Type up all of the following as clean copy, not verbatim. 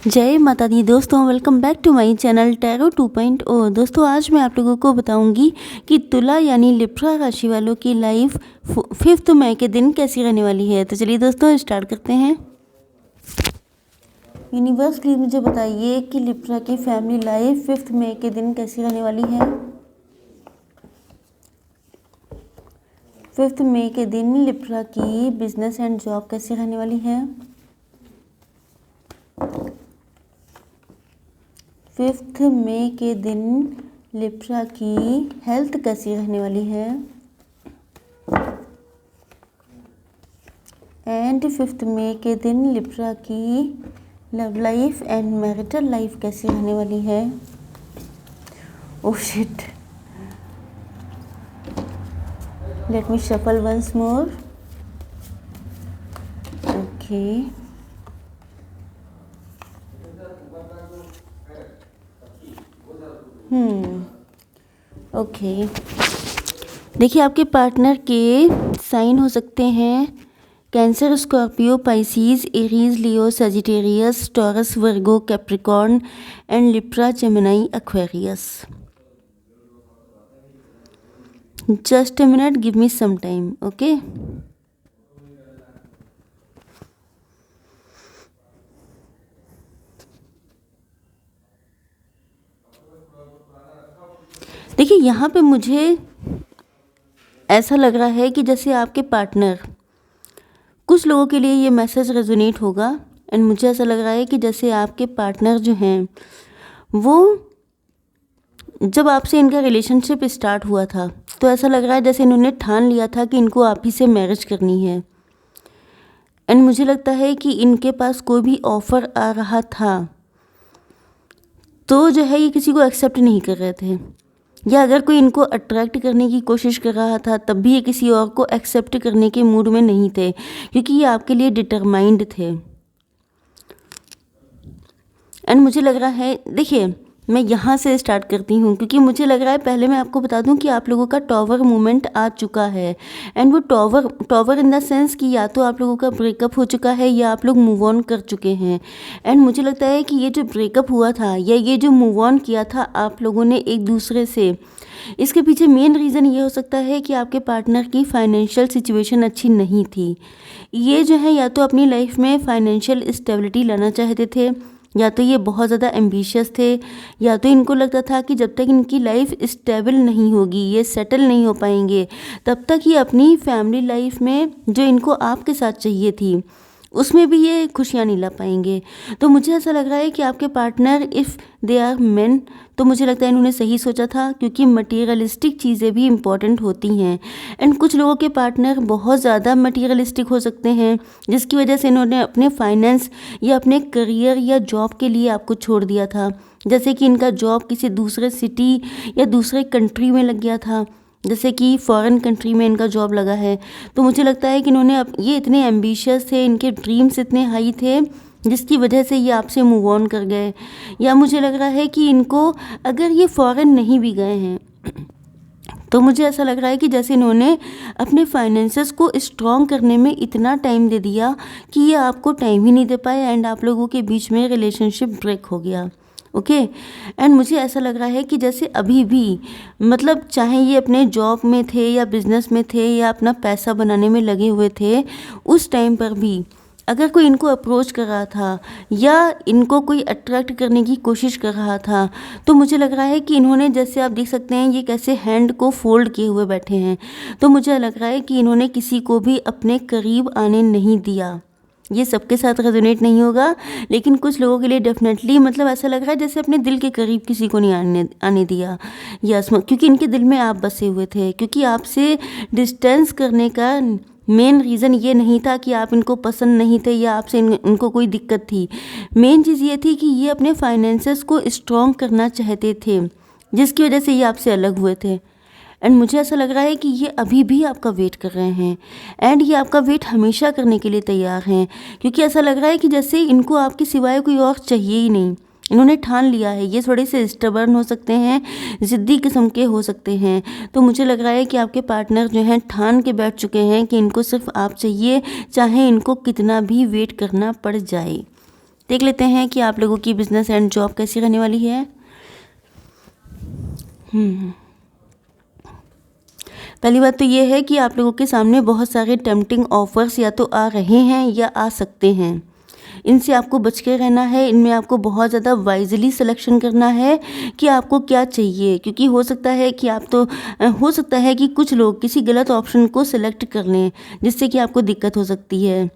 जय माता दी दोस्तों, welcome back to my channel tarot 2.0। दोस्तों आज मैं आप लोगों को बताऊंगी कि तुला यानी लिब्रा राशि वालों की लाइफ 5 मई के दिन कैसी रहने वाली है। तो चलिए दोस्तों स्टार्ट करते हैं। यूनिवर्स प्लीज मुझे बताइए कि लिब्रा की फैमिली लाइफ 5 मई के दिन कैसी रहने वाली है। 5 मई के दिन लिब्रा की बिजनेस एंड जॉब कैसी रहने वाली है। 5 मई के दिन लिब्रा की हेल्थ कैसी रहने वाली है। एंड 5 मई के दिन लिब्रा की love life and marital life कैसी रहने वाली है। Oh shit, let me shuffle once more. Okay, okay. देखिए आपके पार्टनर के साइन हो सकते हैं Cancer, Scorpio, Pisces, Aries, Leo, Sagittarius, Taurus, Virgo, Capricorn and Libra, Gemini, Aquarius. Just a minute, give me some time, okay. देखिए यहाँ पे मुझे ऐसा लग रहा है कि जैसे आपके पार्टनर, कुछ लोगों के लिए ये मैसेज रेजोनेट होगा एंड मुझे ऐसा लग रहा है कि जैसे आपके पार्टनर जो हैं वो, जब आपसे इनका रिलेशनशिप स्टार्ट हुआ था तो ऐसा लग रहा है जैसे इन्होंने ठान लिया था कि इनको आप ही से मैरिज करनी है। एंड मुझे लगता है कि इनके पास कोई भी ऑफ़र आ रहा था तो जो है ये किसी को एक्सेप्ट नहीं कर रहे थे, या अगर कोई इनको अट्रैक्ट करने की कोशिश कर रहा था तब भी ये किसी और को एक्सेप्ट करने के मूड में नहीं थे, क्योंकि ये आपके लिए डिटरमाइंड थे। एंड मुझे लग रहा है, देखिए मैं यहाँ से स्टार्ट करती हूँ क्योंकि मुझे लग रहा है, पहले मैं आपको बता दूँ कि आप लोगों का टॉवर मूवमेंट आ चुका है। एंड वो टॉवर इन द सेंस कि या तो आप लोगों का ब्रेकअप हो चुका है या आप लोग मूव ऑन कर चुके हैं। एंड मुझे लगता है कि ये जो ब्रेकअप हुआ था या ये जो मूव ऑन किया था आप लोगों ने एक दूसरे से, इसके पीछे मेन रीज़न ये हो सकता है कि आपके पार्टनर की फाइनेंशियल सिचुएशन अच्छी नहीं थी। ये जो है या तो अपनी लाइफ में फाइनेंशियल स्टेबिलिटी लाना चाहते थे, या तो ये बहुत ज़्यादा एम्बिशियस थे, या तो इनको लगता था कि जब तक इनकी लाइफ स्टेबल नहीं होगी, ये सेटल नहीं हो पाएंगे, तब तक ये अपनी फैमिली लाइफ में जो इनको आपके साथ चाहिए थी उसमें भी ये खुशियाँ नहीं ला पाएंगे। तो मुझे ऐसा लग रहा है कि आपके partner, if they are men, तो मुझे लगता है इन्होंने सही सोचा था, क्योंकि मटीरियलिस्टिक चीज़ें भी इम्पॉर्टेंट होती हैं। एंड कुछ लोगों के पार्टनर बहुत ज़्यादा मटीरियलिस्टिक हो सकते हैं, जिसकी वजह से इन्होंने अपने फाइनेंस या अपने करियर या जॉब के लिए आपको छोड़ दिया था। जैसे कि इनका जॉब किसी दूसरे सिटी या दूसरे कंट्री में लग गया था, जैसे कि फॉरेन कंट्री में इनका जॉब लगा है। तो मुझे लगता है कि इन्होंने ये इतने एम्बिशियस थे, इनके ड्रीम्स इतने हाई थे, जिसकी वजह से ये आपसे मूव ऑन कर गए। या मुझे लग रहा है कि इनको, अगर ये फॉरेन नहीं भी गए हैं तो मुझे ऐसा लग रहा है कि जैसे इन्होंने अपने फाइनेंसेस को स्ट्रॉन्ग करने में इतना टाइम दे दिया कि ये आपको टाइम ही नहीं दे पाए एंड आप लोगों के बीच में रिलेशनशिप ब्रेक हो गया। ओके। एंड मुझे ऐसा लग रहा है कि जैसे अभी भी, मतलब चाहे ये अपने जॉब में थे या बिजनेस में थे या अपना पैसा बनाने में लगे हुए थे, उस टाइम पर भी अगर कोई इनको अप्रोच कर रहा था या इनको कोई अट्रैक्ट करने की कोशिश कर रहा था, तो मुझे लग रहा है कि इन्होंने, जैसे आप देख सकते हैं ये कैसे हैंड को फोल्ड किए हुए बैठे हैं, तो मुझे लग रहा है कि इन्होंने किसी को भी अपने करीब आने नहीं दिया। ये सबके साथ रेजोनेट नहीं होगा, लेकिन कुछ लोगों के लिए डेफिनेटली, मतलब ऐसा लग रहा है जैसे अपने दिल के करीब किसी को नहीं आने दिया। यस, क्योंकि इनके दिल में आप बसे हुए थे, क्योंकि आपसे डिस्टेंस करने का मेन रीज़न ये नहीं था कि आप इनको पसंद नहीं थे या आपसे इनको कोई दिक्कत थी। मेन चीज़ ये थी कि ये अपने फाइनेंसेस को स्ट्रॉन्ग करना चाहते थे, जिसकी वजह से ये आपसे अलग हुए थे। एंड मुझे ऐसा लग रहा है कि ये अभी भी आपका वेट कर रहे हैं, एंड ये आपका वेट हमेशा करने के लिए तैयार हैं, क्योंकि ऐसा लग रहा है कि जैसे इनको आपके सिवाय कोई और चाहिए ही नहीं। इन्होंने ठान लिया है। ये थोड़े से स्टबर्न हो सकते हैं, ज़िद्दी किस्म के हो सकते हैं। तो मुझे लग रहा है कि आपके पार्टनर जो हैं ठान के बैठ चुके हैं कि इनको सिर्फ आप चाहिए, चाहे इनको कितना भी वेट करना पड़ जाए। देख लेते हैं कि आप लोगों की बिजनेस एंड जॉब कैसी रहने वाली है। पहली बात तो ये है कि आप लोगों के सामने बहुत सारे टेम्पटिंग ऑफर्स या तो आ रहे हैं या आ सकते हैं। इनसे आपको बच के रहना है। इनमें आपको बहुत ज़्यादा वाइजली सिलेक्शन करना है कि आपको क्या चाहिए, क्योंकि हो सकता है कि हो सकता है कि कुछ लोग किसी गलत ऑप्शन को सिलेक्ट कर लें, जिससे कि आपको दिक्कत हो सकती है।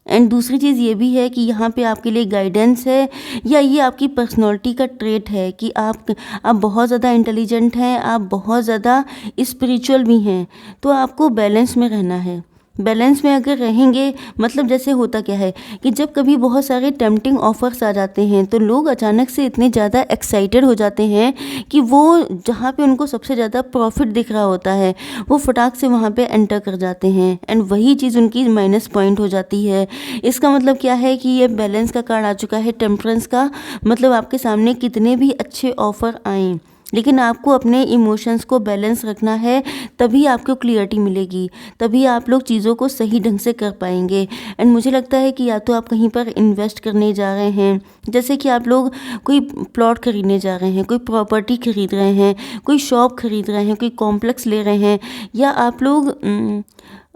एंड दूसरी चीज़ ये भी है कि यहाँ पे आपके लिए गाइडेंस है, या ये आपकी पर्सनैलिटी का ट्रेट है कि आप बहुत ज़्यादा इंटेलिजेंट हैं, आप बहुत ज़्यादा स्पिरिचुअल भी हैं। तो आपको बैलेंस में रहना है। बैलेंस में अगर रहेंगे, मतलब जैसे होता क्या है कि जब कभी बहुत सारे टेम्पटिंग ऑफर्स आ जाते हैं तो लोग अचानक से इतने ज़्यादा एक्साइटेड हो जाते हैं कि वो जहाँ पे उनको सबसे ज़्यादा प्रॉफिट दिख रहा होता है वो फटाक से वहाँ पे एंटर कर जाते हैं, एंड वही चीज़ उनकी माइनस पॉइंट हो जाती है। इसका मतलब क्या है कि ये बैलेंस का कार्ड आ चुका है, टेम्परेंस का। मतलब आपके सामने कितने भी अच्छे ऑफ़र आएँ, लेकिन आपको अपने इमोशंस को बैलेंस रखना है, तभी आपको क्लियरिटी मिलेगी, तभी आप लोग चीज़ों को सही ढंग से कर पाएंगे। एंड मुझे लगता है कि या तो आप कहीं पर इन्वेस्ट करने जा रहे हैं, जैसे कि आप लोग कोई प्लॉट खरीदने जा रहे हैं, कोई प्रॉपर्टी खरीद रहे हैं, कोई शॉप खरीद रहे हैं, कोई कॉम्प्लेक्स ले रहे हैं, या आप लोग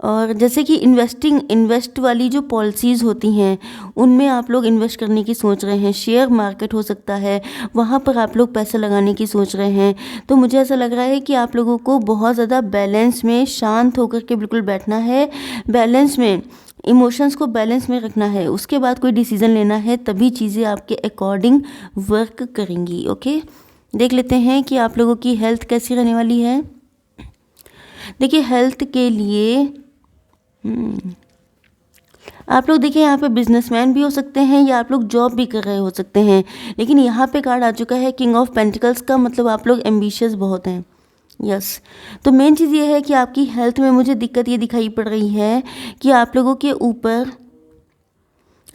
और जैसे कि इन्वेस्ट वाली जो पॉलिसीज़ होती हैं उनमें आप लोग इन्वेस्ट करने की सोच रहे हैं। शेयर मार्केट हो सकता है, वहाँ पर आप लोग पैसा लगाने की सोच रहे हैं। तो मुझे ऐसा लग रहा है कि आप लोगों को बहुत ज़्यादा बैलेंस में शांत होकर के बिल्कुल बैठना है, बैलेंस में इमोशंस को बैलेंस में रखना है। उसके बाद कोई डिसीज़न लेना है, तभी चीज़ें आपके अकॉर्डिंग वर्क करेंगी। ओके, देख लेते हैं कि आप लोगों की हेल्थ कैसी रहने वाली है। देखिए, हेल्थ के लिए आप लोग देखिए यहाँ पे बिजनेसमैन भी हो सकते हैं या आप लोग जॉब भी कर रहे हो सकते हैं, लेकिन यहाँ पे कार्ड आ चुका है किंग ऑफ पेंटिकल्स का, मतलब आप लोग एम्बिशियस बहुत हैं। यस, तो मेन चीज़ ये है कि आपकी हेल्थ में मुझे दिक्कत ये दिखाई पड़ रही है कि आप लोगों के ऊपर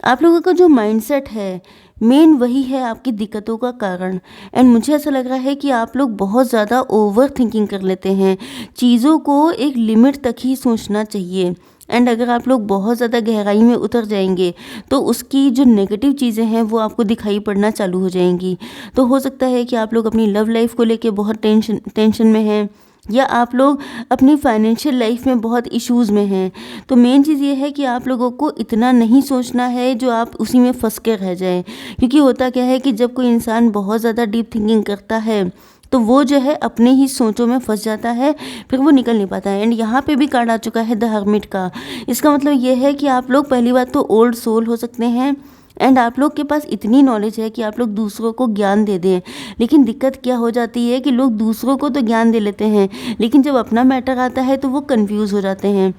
आप लोगों का जो माइंडसेट है मेन वही है आपकी दिक्कतों का कारण। एंड मुझे ऐसा लग रहा है कि आप लोग बहुत ज़्यादा ओवर थिंकिंग कर लेते हैं। चीज़ों को एक लिमिट तक ही सोचना चाहिए, एंड अगर आप लोग बहुत ज़्यादा गहराई में उतर जाएंगे तो उसकी जो नेगेटिव चीज़ें हैं वो आपको दिखाई पड़ना चालू हो जाएंगी। तो हो सकता है कि आप लोग अपनी लव लाइफ को लेके बहुत टेंशन में हैं, या आप लोग अपनी फाइनेंशियल लाइफ में बहुत इश्यूज़ में हैं। तो मेन चीज़ ये है कि आप लोगों को इतना नहीं सोचना है जो आप उसी में फंस के रह जाएं, क्योंकि होता क्या है कि जब कोई इंसान बहुत ज़्यादा डीप थिंकिंग करता है तो वो जो है अपने ही सोचों में फंस जाता है, फिर वो निकल नहीं पाता है। एंड यहाँ पे भी कार्ड आ चुका है द हर्मिट का। इसका मतलब ये है कि आप लोग पहली बात तो ओल्ड सोल हो सकते हैं, एंड आप लोग के पास इतनी नॉलेज है कि आप लोग दूसरों को ज्ञान दे दें। लेकिन दिक्कत क्या हो जाती है कि लोग दूसरों को तो ज्ञान दे लेते हैं, लेकिन जब अपना मैटर आता है तो वो कंफ्यूज हो जाते हैं।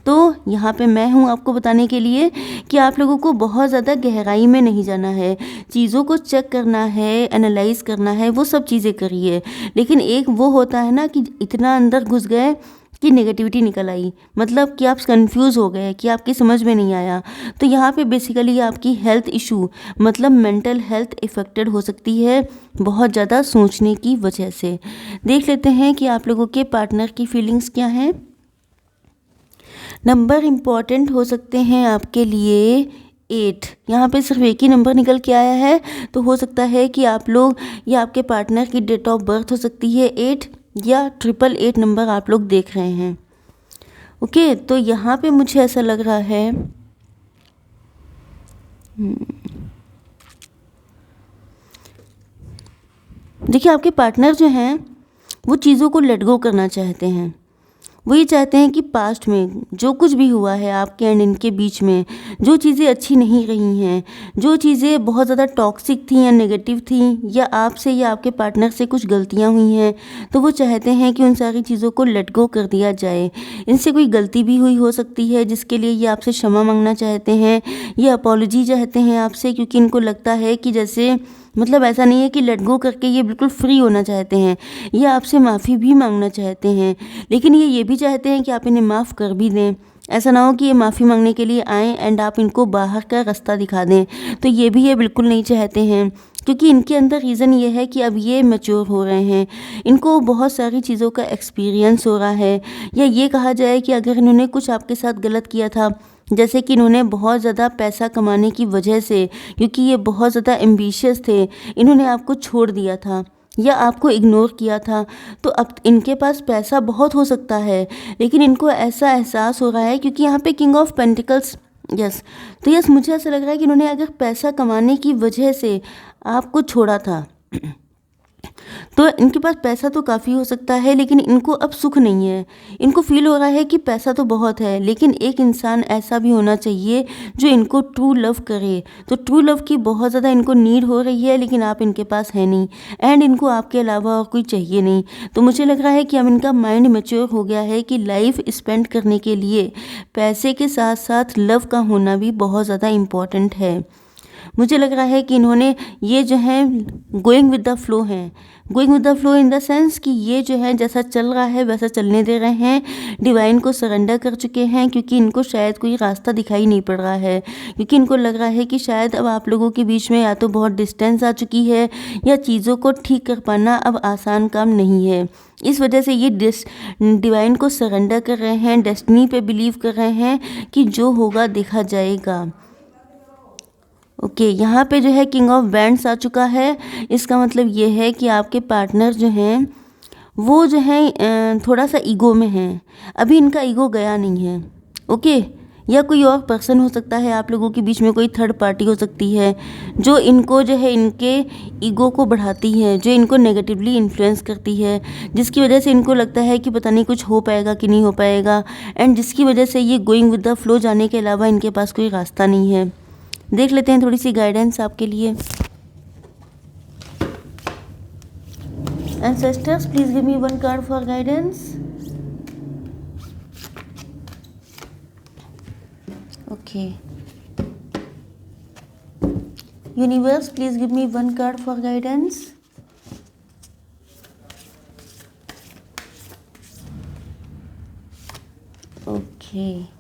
तो यहाँ पे मैं हूँ आपको बताने के लिए कि आप लोगों को बहुत ज़्यादा गहराई में नहीं जाना है, चीज़ों को चेक करना है, एनालाइज करना है, वो सब चीज़ें करिए। लेकिन एक वो होता है ना कि इतना अंदर घुस गए कि नेगेटिविटी निकल आई, मतलब कि आप कंफ्यूज हो गए, कि आपकी समझ में नहीं आया। तो यहाँ पे बेसिकली आपकी हेल्थ इशू, मतलब मेंटल हेल्थ इफेक्टेड हो सकती है बहुत ज़्यादा सोचने की वजह से। देख लेते हैं कि आप लोगों के पार्टनर की फीलिंग्स क्या हैं। नंबर इम्पॉर्टेंट हो सकते हैं आपके लिए 8। यहाँ पे सिर्फ एक ही नंबर निकल के आया है, तो हो सकता है कि आप लोग या आपके पार्टनर की डेट ऑफ बर्थ हो सकती है 8 या 888 नंबर आप लोग देख रहे हैं। ओके, तो यहाँ पे मुझे ऐसा लग रहा है देखिए, आपके पार्टनर जो हैं वो चीज़ों को लेट गो करना चाहते हैं। वो ये चाहते हैं कि पास्ट में जो कुछ भी हुआ है आपके एंड इनके बीच में, जो चीज़ें अच्छी नहीं रही हैं, जो चीज़ें बहुत ज़्यादा टॉक्सिक थी या नेगेटिव थी, या आपसे या आपके पार्टनर से कुछ गलतियां हुई हैं, तो वो चाहते हैं कि उन सारी चीज़ों को लेट गो कर दिया जाए। इनसे कोई गलती भी हुई हो सकती है जिसके लिए ये आपसे क्षमा मांगना चाहते हैं, ये अपॉलॉजी चाहते हैं आपसे, क्योंकि इनको लगता है कि जैसे मतलब ऐसा नहीं है कि लेट गो करके ये बिल्कुल फ्री होना चाहते हैं, ये आपसे माफ़ी भी मांगना चाहते हैं, लेकिन ये भी चाहते हैं कि आप इन्हें माफ़ कर भी दें। ऐसा ना हो कि ये माफ़ी मांगने के लिए आएँ एंड आप इनको बाहर का रास्ता दिखा दें, तो ये भी ये बिल्कुल नहीं चाहते हैं, क्योंकि इनके अंदर रीज़न ये है कि अब ये मैच्योर हो रहे हैं, इनको बहुत सारी चीज़ों का एक्सपीरियंस हो रहा है, या ये कहा जाए कि अगर इन्होंने कुछ आपके साथ गलत किया था जैसे कि इन्होंने बहुत ज़्यादा पैसा कमाने की वजह से, क्योंकि ये बहुत ज़्यादा एम्बिशियस थे, इन्होंने आपको छोड़ दिया था या आपको इग्नोर किया था। तो अब इनके पास पैसा बहुत हो सकता है, लेकिन इनको ऐसा एहसास हो रहा है, क्योंकि यहाँ पे किंग ऑफ पेंटिकल्स, यस, तो यस मुझे ऐसा लग रहा है कि इन्होंने अगर पैसा कमाने की वजह से आपको छोड़ा था तो इनके पास पैसा तो काफ़ी हो सकता है, लेकिन इनको अब सुख नहीं है। इनको फील हो रहा है कि पैसा तो बहुत है, लेकिन एक इंसान ऐसा भी होना चाहिए जो इनको ट्रू लव करे। तो ट्रू लव की बहुत ज़्यादा इनको नीड हो रही है, लेकिन आप इनके पास है नहीं, एंड इनको आपके अलावा और कोई चाहिए नहीं। तो मुझे लग रहा है कि अब इनका माइंड मैच्योर हो गया है कि लाइफ स्पेंड करने के लिए पैसे के साथ साथ लव का होना भी बहुत ज़्यादा इम्पॉर्टेंट है। मुझे लग रहा है कि इन्होंने ये जो है गोइंग विद द फ्लो हैं, going with the flow in the sense कि ये जो है जैसा चल रहा है वैसा चलने दे रहे हैं, डिवाइन को सरेंडर कर चुके हैं, क्योंकि इनको शायद कोई रास्ता दिखाई नहीं पड़ रहा है, क्योंकि इनको लग रहा है कि शायद अब आप लोगों के बीच में या तो बहुत डिस्टेंस आ चुकी है या चीज़ों को ठीक कर पाना अब आसान काम नहीं है। इस वजह से ये डिवाइन को सरेंडर कर रहे हैं, डेस्टिनी पे बिलीव कर रहे हैं कि जो होगा देखा जाएगा। ओके यहाँ पे जो है किंग ऑफ बैंड्स आ चुका है। इसका मतलब ये है कि आपके पार्टनर जो हैं वो जो है थोड़ा सा ईगो में हैं, अभी इनका ईगो गया नहीं है। ओके, या कोई और पर्सन हो सकता है, आप लोगों के बीच में कोई थर्ड पार्टी हो सकती है जो इनको जो है इनके ईगो को बढ़ाती है, जो इनको नेगेटिवली इन्फ्लुएंस करती है, जिसकी वजह से इनको लगता है कि पता नहीं कुछ हो पाएगा कि नहीं हो पाएगा, एंड जिसकी वजह से ये गोइंग विद द फ्लो जाने के अलावा इनके पास कोई रास्ता नहीं है। देख लेते हैं थोड़ी सी गाइडेंस आपके लिए। Ancestors please give me one card for guidance. Okay, universe please give me one card for guidance. Okay,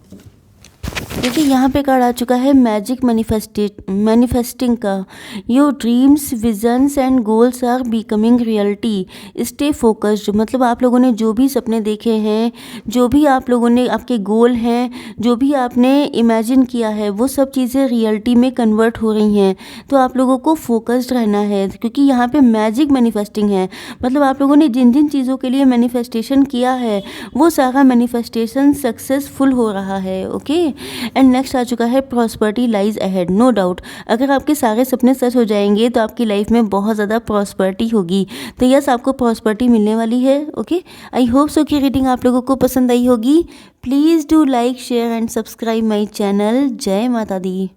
देखिए यहाँ पे कार्ड आ चुका है मैजिक मैनिफेस्टिंग का। Your dreams, visions and goals are becoming reality, stay focused. मतलब आप लोगों ने जो भी सपने देखे हैं, जो भी आप लोगों ने आपके गोल हैं, जो भी आपने इमेजिन किया है, वो सब चीज़ें रियलिटी में कन्वर्ट हो रही हैं। तो आप लोगों को फोकस्ड रहना है, क्योंकि यहाँ पे मैजिक मैनिफेस्टिंग है। मतलब आप लोगों ने जिन जिन चीज़ों के लिए मैनिफेस्टेशन किया है वो सारा मैनिफेस्टेशन सक्सेसफुल हो रहा है। ओके, एंड नेक्स्ट आ चुका है prosperity lies ahead. No doubt अगर आपके सारे सपने सच हो जाएंगे तो आपकी लाइफ में बहुत ज़्यादा प्रॉस्पर्टी होगी। तो यस, आपको प्रॉस्पर्टी मिलने वाली है। ओके, आई होप सो कि रीडिंग आप लोगों को पसंद आई होगी। Please do like, share and subscribe my channel. जय माता दी।